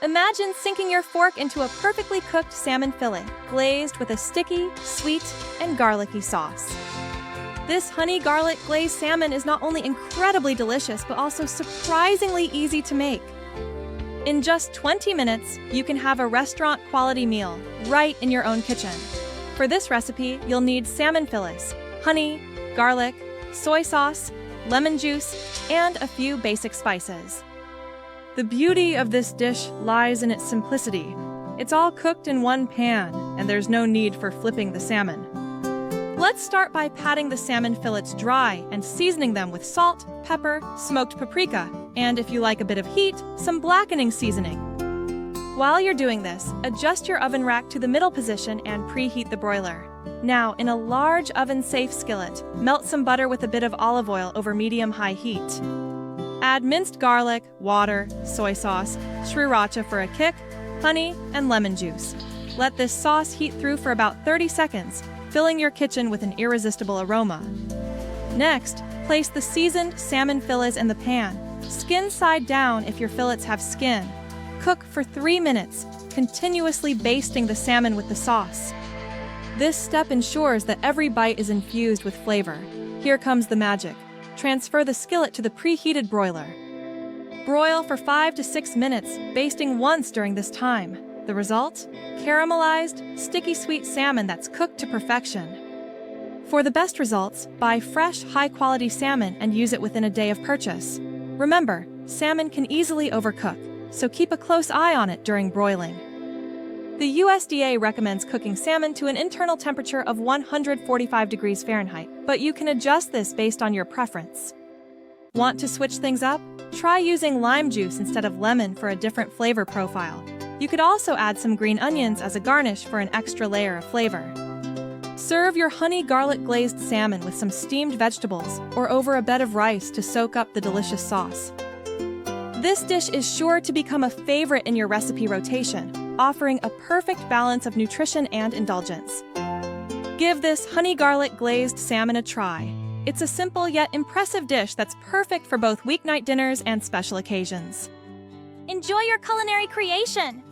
Imagine sinking your fork into a perfectly cooked salmon fillet, glazed with a sticky, sweet, and garlicky sauce. This honey garlic glazed salmon is not only incredibly delicious, but also surprisingly easy to make. In just 20 minutes, you can have a restaurant-quality meal right in your own kitchen. For this recipe, you'll need salmon fillets, honey, garlic, soy sauce, lemon juice, and a few basic spices. The beauty of this dish lies in its simplicity. It's all cooked in one pan, and there's no need for flipping the salmon. Let's start by patting the salmon fillets dry and seasoning them with salt, pepper, smoked paprika, and if you like a bit of heat, some blackening seasoning. While you're doing this, adjust your oven rack to the middle position and preheat the broiler. Now, in a large oven-safe skillet, melt some butter with a bit of olive oil over medium-high heat. Add minced garlic, water, soy sauce, sriracha for a kick, honey, and lemon juice. Let this sauce heat through for about 30 seconds, filling your kitchen with an irresistible aroma. Next, place the seasoned salmon fillets in the pan. Skin side down if your fillets have skin. Cook for 3 minutes, continuously basting the salmon with the sauce. This step ensures that every bite is infused with flavor. Here comes the magic. Transfer the skillet to the preheated broiler. Broil for 5 to 6 minutes, basting once during this time. The result? Caramelized, sticky sweet salmon that's cooked to perfection. For the best results, buy fresh, high-quality salmon and use it within a day of purchase. Remember, salmon can easily overcook, so keep a close eye on it during broiling. The USDA recommends cooking salmon to an internal temperature of 145 degrees Fahrenheit, but you can adjust this based on your preference. Want to switch things up? Try using lime juice instead of lemon for a different flavor profile. You could also add some green onions as a garnish for an extra layer of flavor. Serve your honey garlic glazed salmon with some steamed vegetables or over a bed of rice to soak up the delicious sauce. This dish is sure to become a favorite in your recipe rotation, offering a perfect balance of nutrition and indulgence. Give this honey garlic glazed salmon a try. It's a simple yet impressive dish that's perfect for both weeknight dinners and special occasions. Enjoy your culinary creation!